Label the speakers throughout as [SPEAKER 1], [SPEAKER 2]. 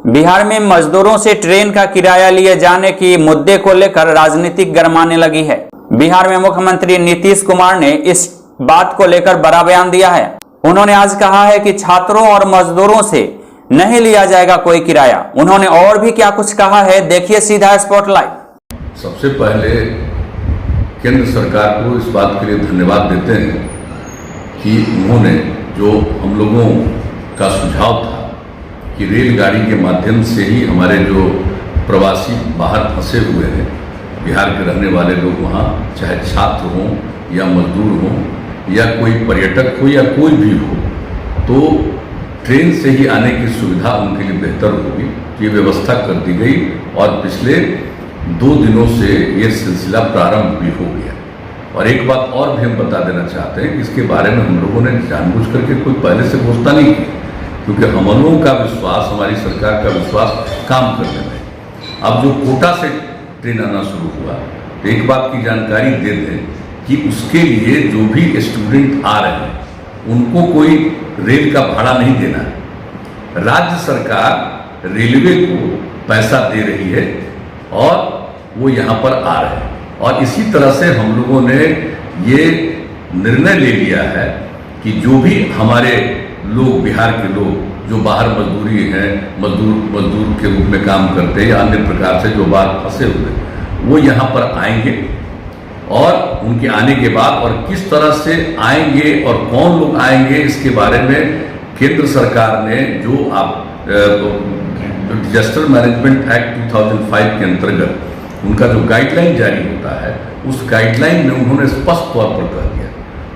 [SPEAKER 1] बिहार में मजदूरों से ट्रेन का किराया लिए जाने की मुद्दे को लेकर राजनीति गरमाने लगी है। बिहार में मुख्यमंत्री नीतीश कुमार ने इस बात को लेकर बड़ा बयान दिया है। उन्होंने आज कहा है कि छात्रों और मजदूरों से नहीं लिया जाएगा कोई किराया। उन्होंने और भी क्या कुछ कहा है, देखिए सीधा स्पॉटलाइट।
[SPEAKER 2] सबसे पहले केंद्र सरकार को इस बात के लिए धन्यवाद देते हैं कि उन्होंने जो हम लोगों का सुझाव था कि रेलगाड़ी के माध्यम से ही हमारे जो प्रवासी बाहर फंसे हुए हैं, बिहार के रहने वाले लोग वहाँ, चाहे छात्र हों या मजदूर हों या कोई पर्यटक हो या कोई भी हो, तो ट्रेन से ही आने की सुविधा उनके लिए बेहतर होगी। ये व्यवस्था कर दी गई और पिछले 2 दिनों से ये सिलसिला प्रारंभ भी हो गया। और एक बात और भी हम बता देना चाहते हैं कि इसके बारे में हम लोगों ने जानबूझ करके कोई पहले से घोषणा नहीं की, क्योंकि हम लोगों का विश्वास, हमारी सरकार का विश्वास काम करने में। अब जो कोटा से ट्रेन आना शुरू हुआ, तो एक बात की जानकारी दे दें कि उसके लिए जो भी स्टूडेंट आ रहे हैं उनको कोई रेल का भाड़ा नहीं देना है। राज्य सरकार रेलवे को पैसा दे रही है और वो यहाँ पर आ रहे हैं। और इसी तरह से हम लोगों ने ये निर्णय ले लिया है कि जो भी हमारे लोग, बिहार के लोग जो बाहर मजदूरी हैं, मजदूर के रूप में काम करते हैं या अन्य प्रकार से जो बाहर फंसे हुए, वो यहाँ पर आएंगे। और उनके आने के बाद और किस तरह से आएंगे और कौन लोग आएंगे, इसके बारे में केंद्र सरकार ने जो डिजास्टर मैनेजमेंट एक्ट 2005 के अंतर्गत उनका जो गाइडलाइन जारी होता है, उस गाइडलाइन में उन्होंने स्पष्ट तौर पर कह दिया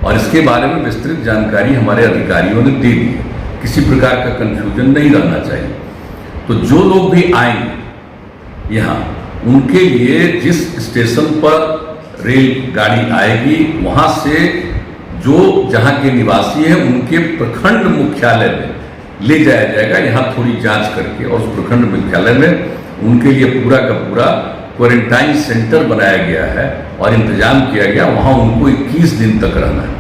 [SPEAKER 2] और इसके बारे में विस्तृत जानकारी हमारे अधिकारियों ने दे दी है। किसी प्रकार का कंफ्यूजन नहीं रहना चाहिए। तो जो लोग भी आएंगे यहाँ, उनके लिए जिस स्टेशन पर रेलगाड़ी आएगी, वहाँ से जो जहाँ के निवासी हैं उनके प्रखंड मुख्यालय में ले जाया जाएगा, यहाँ थोड़ी जांच करके, और उस प्रखंड मुख्यालय में उनके लिए पूरा का पूरा क्वारंटाइन सेंटर बनाया गया है और इंतजाम किया गया। वहाँ उनको 21 दिन तक रहना है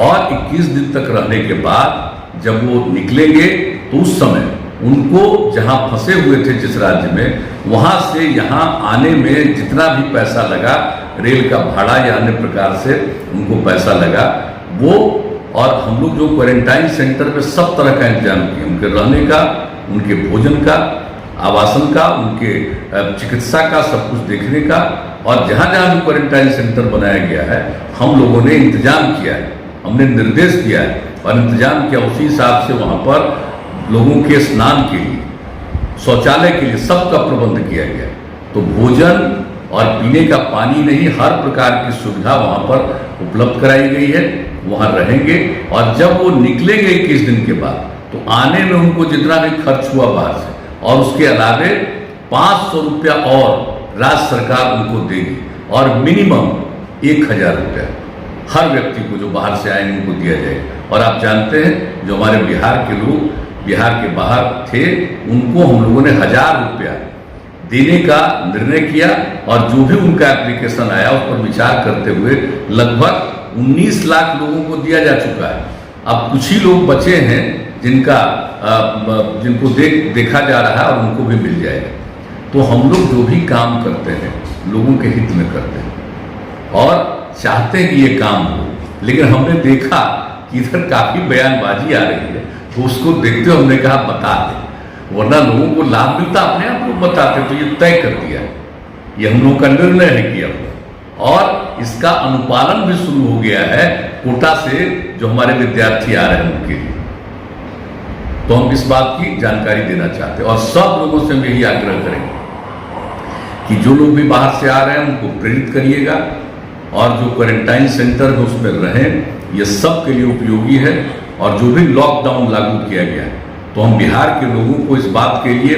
[SPEAKER 2] और 21 दिन तक रहने के बाद जब वो निकलेंगे तो उस समय उनको जहाँ फंसे हुए थे जिस राज्य में, वहाँ से यहाँ आने में जितना भी पैसा लगा, रेल का भाड़ा या अन्य प्रकार से उनको पैसा लगा, वो, और हम लोग जो क्वारंटाइन सेंटर में सब तरह का इंतजाम किए, उनके रहने का, उनके भोजन का, आवासन का, उनके चिकित्सा का, सब कुछ देखने का। और जहाँ जहाँ भी क्वारंटाइन सेंटर बनाया गया है, हम लोगों ने इंतजाम किया है, हमने निर्देश दिया है और इंतजाम किया। उसी हिसाब से वहाँ पर लोगों के स्नान के लिए, शौचालय के लिए सबका प्रबंध किया गया। तो भोजन और पीने का पानी नहीं, हर प्रकार की सुविधा वहाँ पर उपलब्ध कराई गई है। वहाँ रहेंगे और जब वो निकलेंगे 21 दिन के बाद, तो आने में उनको जितना भी खर्च हुआ बाहर से, और उसके अलावे 500 रुपया और राज्य सरकार उनको देगी और मिनिमम 1000 रुपया हर व्यक्ति को जो बाहर से आएंगे उनको दिया जाएगा। और आप जानते हैं जो हमारे बिहार के लोग बिहार के बाहर थे, उनको हम लोगों ने 1000 रुपया देने का निर्णय किया और जो भी उनका एप्लीकेशन आया उस पर विचार करते हुए लगभग 19 लाख लोगों को दिया जा चुका है। अब कुछ ही लोग बचे हैं जिनको देखा जा रहा है और उनको भी मिल जाएगा। तो हम लोग जो भी काम करते हैं लोगों के हित में करते हैं और चाहते हैं कि ये काम हो। लेकिन हमने देखा कि इधर काफ़ी बयानबाजी आ रही है, तो उसको देखते हुए हमने कहा बता दें, वरना लोगों को लाभ मिलता अपने आप लोग बताते। तो ये तय कर दिया है, ये हम लोगों का निर्णय है किया और इसका अनुपालन भी शुरू हो गया है कोटा से जो हमारे विद्यार्थी आ रहे हैं उनके लिए। तो हम इस बात की जानकारी देना चाहते हैं और सब लोगों से हम यही आग्रह करेंगे कि जो लोग भी बाहर से आ रहे हैं उनको प्रेरित करिएगा और जो क्वारंटाइन सेंटर है उसमें रहें, ये सब के लिए उपयोगी है। और जो भी लॉकडाउन लागू किया गया है, तो हम बिहार के लोगों को इस बात के लिए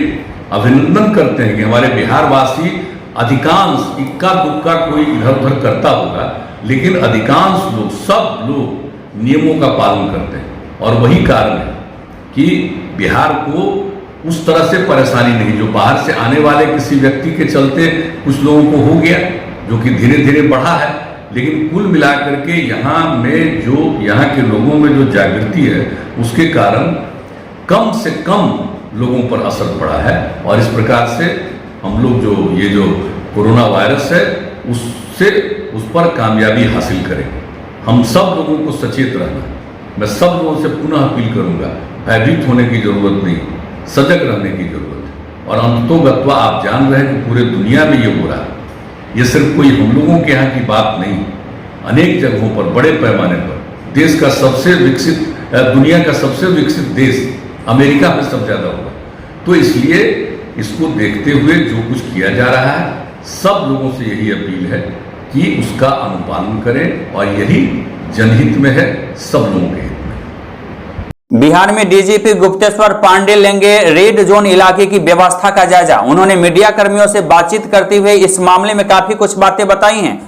[SPEAKER 2] अभिनंदन करते हैं कि हमारे बिहारवासी अधिकांश, इक्का दुक्का कोई इधर उधर करता होगा, लेकिन अधिकांश लोग, सब लोग नियमों का पालन करते हैं। और वही कारण है कि बिहार को उस तरह से परेशानी नहीं, जो बाहर से आने वाले किसी व्यक्ति के चलते कुछ लोगों को हो गया, जो कि धीरे धीरे बढ़ा है। लेकिन कुल मिलाकर के यहाँ में जो यहाँ के लोगों में जो जागृति है, उसके कारण कम से कम लोगों पर असर पड़ा है। और इस प्रकार से हम लोग ये जो कोरोना वायरस है उस पर कामयाबी हासिल करेंगे। हम सब लोगों को सचेत रहना, मैं सब लोगों से पुनः अपील करूंगा, भयभीत होने की जरूरत नहीं, सजग रहने की जरूरत है। और अंततोगत्वा आप जान रहे हैं कि पूरे दुनिया में ये हो रहा है। ये सिर्फ कोई हम लोगों के यहाँ की बात नहीं, अनेक जगहों पर बड़े पैमाने पर देश का सबसे विकसित, दुनिया का सबसे विकसित देश अमेरिका में सब ज्यादा होगा। तो इसलिए इसको देखते हुए जो कुछ किया जा रहा है, सब लोगों से यही अपील है कि उसका अनुपालन करें और यही जनहित में है, सब लोगों के हित में।
[SPEAKER 1] बिहार में डीजीपी गुप्तेश्वर पांडे लेंगे रेड जोन इलाके की व्यवस्था का जायजा। उन्होंने मीडिया कर्मियों से बातचीत करते हुए इस मामले में काफी कुछ बातें बताई हैं।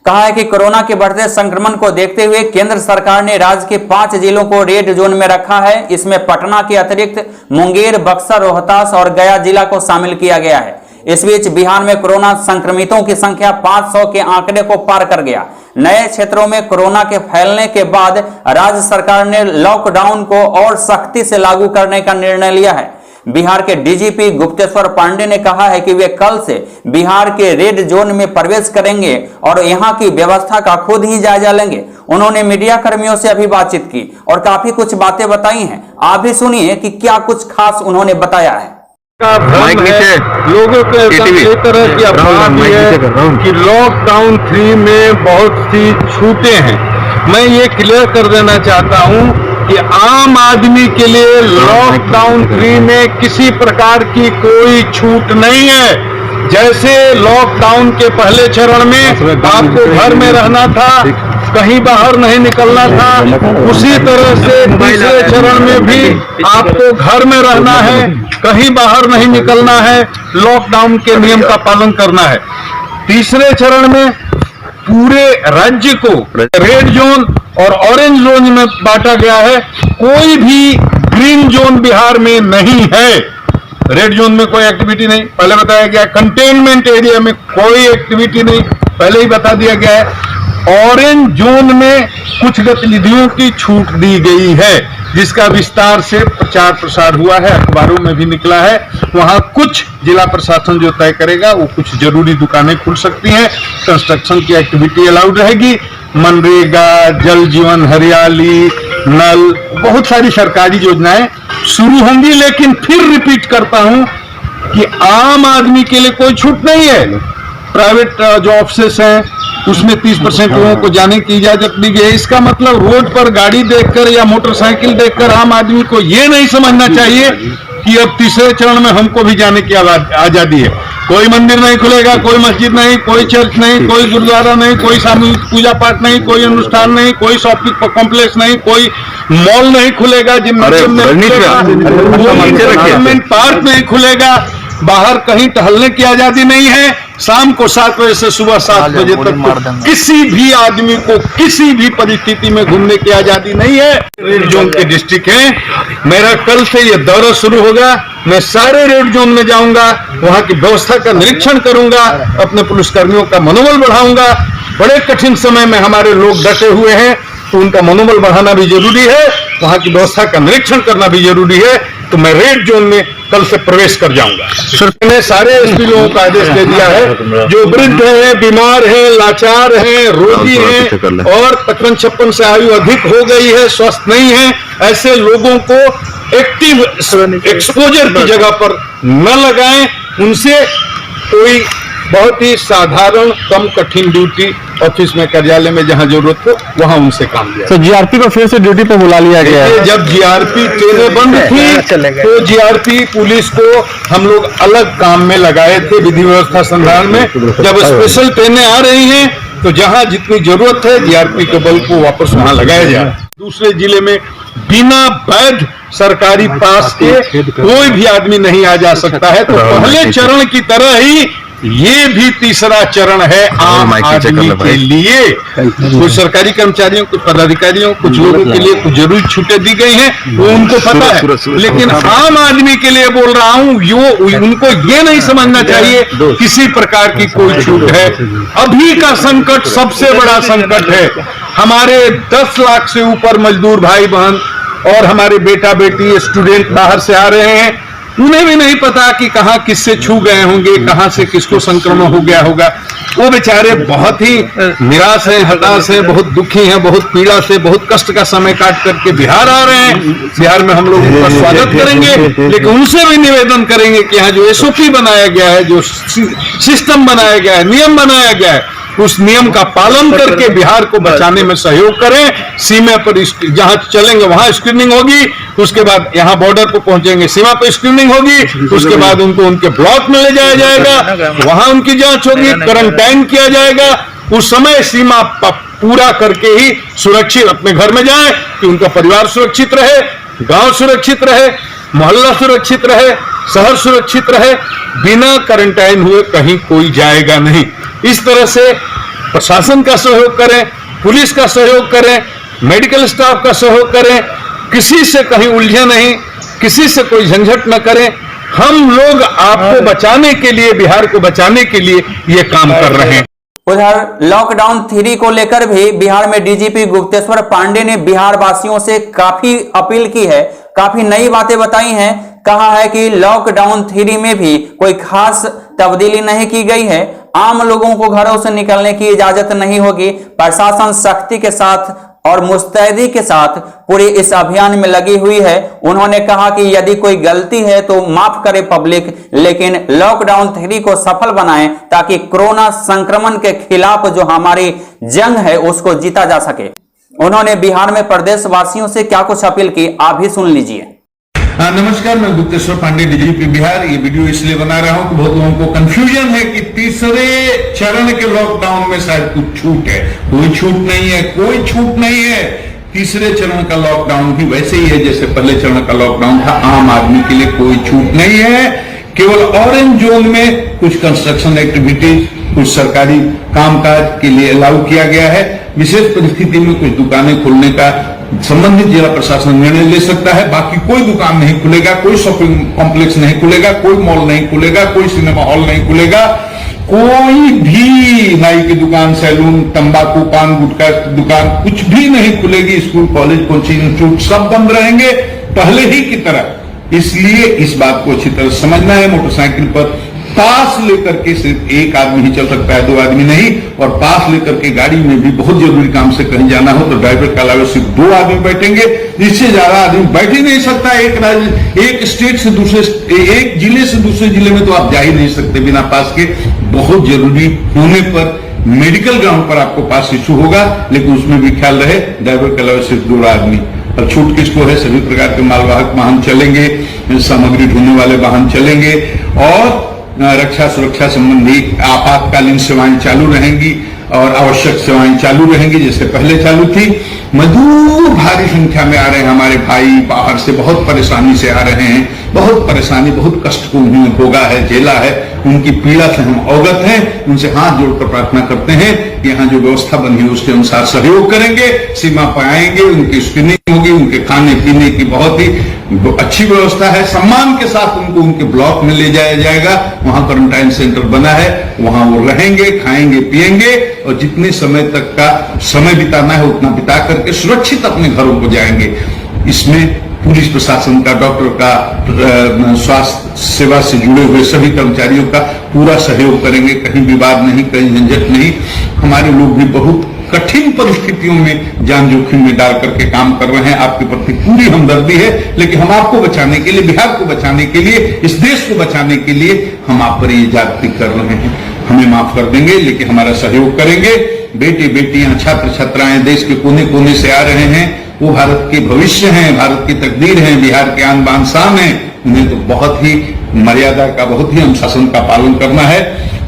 [SPEAKER 1] कहा है कि कोरोना के बढ़ते संक्रमण को देखते हुए केंद्र सरकार ने राज्य के 5 जिलों को रेड जोन में रखा है। इसमें पटना के अतिरिक्त मुंगेर, बक्सर, रोहतास और गया जिला को शामिल किया गया है। इस बीच बिहार में कोरोना संक्रमितों की संख्या 500 के आंकड़े को पार कर गया। नए क्षेत्रों में कोरोना के फैलने के बाद राज्य सरकार ने लॉकडाउन को और सख्ती से लागू करने का निर्णय लिया है। बिहार के डीजीपी गुप्तेश्वर पांडे ने कहा है कि वे कल से बिहार के रेड जोन में प्रवेश करेंगे और यहां की व्यवस्था का खुद ही जायजा लेंगे। उन्होंने मीडिया कर्मियों से अभी बातचीत की और काफी कुछ बातें बताई हैं। आप भी सुनिए कि क्या कुछ खास उन्होंने बताया है।
[SPEAKER 3] लोगों के इस तरह की अफवाह भी है कि लॉकडाउन 3 में बहुत सी छूटें हैं। मैं ये क्लियर कर देना चाहता हूँ कि आम आदमी के लिए लॉकडाउन 3 में किसी प्रकार की कोई छूट नहीं है। जैसे लॉकडाउन के पहले चरण में आपको घर में रहना था, कहीं बाहर नहीं निकलना था, उसी तरह से दूसरे चरण में भी आपको घर में रहना है, कहीं बाहर नहीं निकलना है, लॉकडाउन के नियम का पालन करना है। तीसरे चरण में पूरे राज्य को रेड जोन और ऑरेंज जोन में बांटा गया है। कोई भी ग्रीन जोन बिहार में नहीं है। रेड जोन में कोई एक्टिविटी नहीं, पहले बताया गया। कंटेनमेंट एरिया में कोई एक्टिविटी नहीं, पहले ही बता दिया गया है। ऑरेंज जोन में कुछ गतिविधियों की छूट दी गई है, जिसका विस्तार से प्रचार प्रसार हुआ है, अखबारों में भी निकला है। वहां कुछ जिला प्रशासन जो तय करेगा, वो कुछ जरूरी दुकानें खुल सकती हैं, कंस्ट्रक्शन की एक्टिविटी अलाउड रहेगी। मनरेगा, जल जीवन हरियाली, नल, बहुत सारी सरकारी योजनाएं शुरू होंगी। लेकिन फिर रिपीट करता हूं कि आम आदमी के लिए कोई छूट नहीं है। प्राइवेट जो ऑफिसेस हैं उसमें 30% लोगों को जाने की इजाजत दी गई है। इसका मतलब रोड पर गाड़ी देखकर या मोटरसाइकिल देखकर आम आदमी को ये नहीं समझना चाहिए कि अब तीसरे चरण में हमको भी जाने की आजादी है। कोई मंदिर नहीं खुलेगा, कोई मस्जिद नहीं, कोई चर्च नहीं, कोई गुरुद्वारा नहीं, कोई सामूहिक पूजा पाठ नहीं, कोई अनुष्ठान नहीं, कोई शॉपिंग कॉम्प्लेक्स नहीं, कोई मॉल नहीं खुलेगा, जिम्नाजियम नहीं खुलेगा, गवर्नमेंट पार्क नहीं खुलेगा, बाहर कहीं टहलने की आजादी नहीं है। शाम को 7 बजे से सुबह 7 बजे तक किसी भी आदमी को किसी भी परिस्थिति में घूमने की आजादी नहीं है। रेड जोन के डिस्ट्रिक्ट हैं। मेरा कल से ये दौरा शुरू होगा। मैं सारे रेड जोन में जाऊंगा, वहां की व्यवस्था का निरीक्षण करूंगा, अपने पुलिसकर्मियों का मनोबल बढ़ाऊंगा। बड़े कठिन समय में हमारे लोग डटे हुए हैं, तो उनका मनोबल बढ़ाना भी जरूरी है, वहां की व्यवस्था का निरीक्षण करना भी जरूरी है। तो मैं रेड जोन में कल से प्रवेश कर जाऊंगा। मैंने सारे एसपी लोगों का आदेश दे दिया है, जो वृद्ध हैं, बीमार हैं, लाचार हैं, रोगी हैं और 55-56 से आयु अधिक हो गई है, स्वस्थ नहीं है, ऐसे लोगों को एक्टिव एक्सपोजर की जगह पर न लगाएं। उनसे कोई बहुत ही साधारण कम कठिन ड्यूटी ऑफिस में, कार्यालय में जहां जरूरत हो वहां उनसे काम लिया।
[SPEAKER 4] तो जीआरपी को फिर से ड्यूटी पे बुला लिया गया है।
[SPEAKER 3] जब जीआरपी ट्रेनें बंद थी तो जीआरपी पुलिस को हम लोग अलग काम में लगाए थे, विधि व्यवस्था संधारण में। जब स्पेशल ट्रेनें आ रही हैं तो जहां जितनी जरूरत है जीआरपी के बल को वापस वहां लगाया जाए। दूसरे जिले में बिना वैध सरकारी पास के कोई भी आदमी नहीं आ जा सकता है। तो पहले चरण की तरह ही ये भी तीसरा चरण है आम आदमी के लिए। कुछ सरकारी कर्मचारियों, कुछ पदाधिकारियों, कुछ लोगों के लिए कुछ जरूरी छूटें दी गई हैं, वो उनको पता है। लेकिन आम आदमी के लिए बोल रहा हूं, उनको ये नहीं समझना चाहिए किसी प्रकार की कोई छूट है। अभी का संकट सबसे बड़ा संकट है। हमारे 10 लाख से ऊपर मजदूर भाई बहन और हमारे बेटा बेटी स्टूडेंट बाहर से आ रहे हैं। उन्हें भी नहीं पता कि कहाँ किससे छू गए होंगे, कहाँ से किसको संक्रमण हो गया होगा। वो बेचारे बहुत ही निराश हैं, हताश हैं, बहुत दुखी हैं, बहुत पीड़ा से, बहुत कष्ट का समय काट करके बिहार आ रहे हैं। बिहार में हम लोग उनका स्वागत करेंगे, लेकिन उनसे भी निवेदन करेंगे कि यहाँ जो एसओपी बनाया गया है, जो सिस्टम बनाया गया है, नियम बनाया गया है, उस नियम का पालन करके बिहार को बचाने में सहयोग करें। सीमा पर जहां चलेंगे वहां स्क्रीनिंग होगी, उसके बाद यहां बॉर्डर पर पहुंचेंगे सीमा पर स्क्रीनिंग होगी, उसके बाद उनको उनके ब्लॉक में ले जाया जाएगा, वहां उनकी जांच होगी, क्वारंटाइन किया जाएगा। उस समय सीमा पूरा करके ही सुरक्षित अपने घर में जाए कि उनका परिवार सुरक्षित रहे, गांव सुरक्षित रहे, मोहल्ला सुरक्षित रहे, शहर सुरक्षित रहे। बिना क्वारंटाइन हुए कहीं कोई जाएगा नहीं। इस तरह से प्रशासन का सहयोग करें, पुलिस का सहयोग करें, मेडिकल स्टाफ का सहयोग करें, किसी से कहीं उलझे नहीं, किसी से कोई झंझट न करें। हम लोग आपको बचाने के लिए, बिहार को बचाने के लिए ये काम कर रहे हैं।
[SPEAKER 1] उधर लॉकडाउन 3 को लेकर भी बिहार में डीजीपी गुप्तेश्वर पांडे ने बिहार वासियों से काफी अपील की है, काफी नई बातें बताई हैं। कहा है कि लॉकडाउन 3 में भी कोई खास तब्दीली नहीं की गई है, आम लोगों को घरों से निकलने की इजाजत नहीं होगी। प्रशासन सख्ती के साथ और मुस्तैदी के साथ पूरे इस अभियान में लगी हुई है। उन्होंने कहा कि यदि कोई गलती है तो माफ करे पब्लिक, लेकिन लॉकडाउन 3 को सफल बनाएं ताकि कोरोना संक्रमण के खिलाफ जो हमारी जंग है उसको जीता जा सके। उन्होंने बिहार में प्रदेश वासियों से क्या कुछ अपील की, आप भी सुन लीजिए।
[SPEAKER 5] नमस्कार, मैं गुप्तेश्वर पांडे, डीजीपी बिहार। ये वीडियो इसलिए बना रहा हूं कि बहुत लोगों को कंफ्यूजन है कि तीसरे चरण के लॉकडाउन में शायद कुछ छूट है। कोई छूट नहीं है, कोई छूट नहीं है। तीसरे चरण का लॉकडाउन भी वैसे ही है जैसे पहले चरण का लॉकडाउन था। आम आदमी के लिए कोई छूट नहीं है। केवल ऑरेंज जोन में कुछ कंस्ट्रक्शन एक्टिविटीज, कुछ सरकारी कामकाज के लिए अलाउ किया गया है। विशेष परिस्थिति में कुछ दुकानें खोलने का संबंधित जिला प्रशासन निर्णय ले सकता है। बाकी कोई दुकान नहीं खुलेगा, कोई शॉपिंग कॉम्प्लेक्स नहीं खुलेगा, कोई मॉल नहीं खुलेगा, कोई सिनेमा हॉल नहीं खुलेगा, कोई भी नाई की दुकान, सैलून, तंबाकू, पान गुटखा की दुकान कुछ भी नहीं खुलेगी। स्कूल, कॉलेज, कोचिंग इंस्टीट्यूट सब बंद रहेंगे पहले ही की तरह। इसलिए इस बात को अच्छी तरह समझना है। मोटरसाइकिल पर पास लेकर के सिर्फ एक आदमी ही चल सकता है, 2 आदमी नहीं। और पास लेकर के गाड़ी में भी बहुत जरूरी काम से कहीं जाना हो तो ड्राइवर के अलावा सिर्फ 2 आदमी बैठेंगे, इससे ज्यादा आदमी बैठ ही नहीं सकता। एक स्टेट से दूसरे, एक जिले से दूसरे जिले में तो आप जा ही नहीं सकते बिना पास के। बहुत जरूरी होने पर मेडिकल ग्राउंड पर आपको पास इशू होगा, लेकिन उसमें भी ख्याल रहे ड्राइवर के अलावा सिर्फ 2 आदमी। और छूट किसको है? सभी प्रकार के मालवाहक वाहन चलेंगे, सामग्री ढोने वाले वाहन चलेंगे, और रक्षा सुरक्षा संबंधी आपातकालीन सेवाएं चालू रहेंगी और आवश्यक सेवाएं चालू रहेंगी जैसे पहले चालू थी। मजदूर भारी संख्या में आ रहे हैं, हमारे भाई बाहर से बहुत परेशानी से आ रहे हैं। बहुत परेशानी, बहुत कष्ट को उन्होंने भोगा है, झेला है। उनकी पीड़ा से हम अवगत हैं। उनसे हाथ जोड़कर प्रार्थना करते हैं कि यहाँ जो व्यवस्था बनी है उसके अनुसार सहयोग करेंगे। सीमा पर आएंगे, उनकी स्क्रीनिंग होगी, उनके खाने पीने की बहुत ही अच्छी व्यवस्था है। सम्मान के साथ उनको उनके ब्लॉक में ले जाया जाएगा। वहां क्वारंटाइन सेंटर बना है, वहां वो रहेंगे, खाएंगे, पिएंगे, और जितने समय तक का समय बिताना है उतना बिता करके सुरक्षित अपने घरों को जाएंगे। इसमें पुलिस प्रशासन का, डॉक्टर का, स्वास्थ्य सेवा से जुड़े हुए सभी कर्मचारियों का पूरा सहयोग करेंगे। कहीं विवाद नहीं, कहीं झंझट नहीं। हमारे लोग भी बहुत कठिन परिस्थितियों में जान जोखिम में डाल करके काम कर रहे हैं। आपके प्रति पूरी हमदर्दी है, लेकिन हम आपको बचाने के लिए, बिहार को बचाने के लिए, इस देश को बचाने के लिए हम आप पर ये जागृति कर रहे हैं। हमें माफ कर देंगे, लेकिन हमारा सहयोग करेंगे। बेटे बेटियां, छात्र छात्राएं देश के कोने कोने से आ रहे हैं। वो भारत के भविष्य हैं, भारत की तकदीर हैं, बिहार के आन बान शान हैं। उन्हें तो बहुत ही मर्यादा का, बहुत ही अनुशासन का पालन करना है।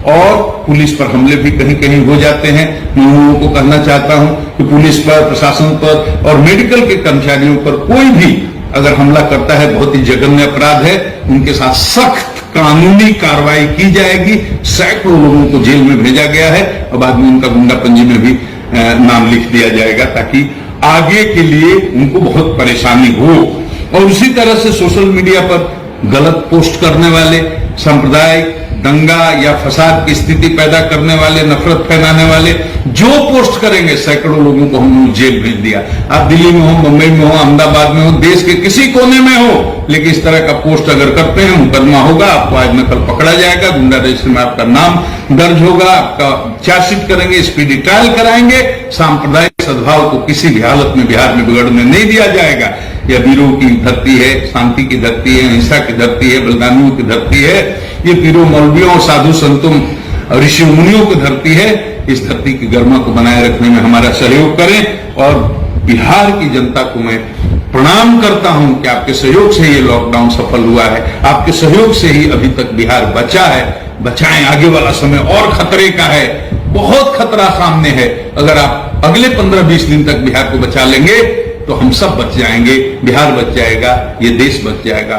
[SPEAKER 5] और पुलिस पर हमले भी कहीं कहीं हो जाते हैं। मैं उन लोगों को कहना चाहता हूं कि पुलिस पर, प्रशासन पर और मेडिकल के कर्मचारियों पर कोई भी अगर हमला करता है बहुत ही जघन्य अपराध है। उनके साथ सख्त कानूनी कार्रवाई की जाएगी। सैकड़ों लोगों को जेल में भेजा गया है और बाद में उनका गुंडा पंजी में भी नाम लिख दिया जाएगा, ताकि आगे के लिए उनको बहुत परेशानी हो। और उसी तरह से सोशल मीडिया पर गलत पोस्ट करने वाले, सांप्रदायिक दंगा या फसाद की स्थिति पैदा करने वाले, नफरत फैलाने वाले जो पोस्ट करेंगे, सैकड़ों लोगों को हमने जेल भेज दिया। आप दिल्ली में हो, मुंबई में हो, अहमदाबाद में हो, देश के किसी कोने में हो, लेकिन इस तरह का पोस्ट अगर करते हैं मुकदमा होगा, आपको आज न कल पकड़ा जाएगा, गुंडा रजिस्टर में आपका नाम दर्ज होगा, आपका चार्जशीट करेंगे, स्पीडी ट्रायल कराएंगे। सांप्रदायिक सद्भाव को किसी भी हालत में बिहार में बिगड़ने नहीं दिया जाएगा। यह वीरों की धरती है, शांति की धरती है, अहिंसा की धरती है, बलिदानियों की धरती है। ये पीरों मौलवियों और साधु संतों ऋषि मुनियों की धरती है। इस धरती की गरिमा को बनाए रखने में हमारा सहयोग करें। और बिहार की जनता को मैं प्रणाम करता हूं कि आपके सहयोग से ये लॉकडाउन सफल हुआ है, आपके सहयोग से ही अभी तक बिहार बचा है। बचाएं, आगे वाला समय और खतरे का है, बहुत खतरा सामने है। अगर आप अगले 15-20 दिन तक बिहार को बचा लेंगे तो हम सब बच जाएंगे, बिहार बच जाएगा, ये देश बच जाएगा।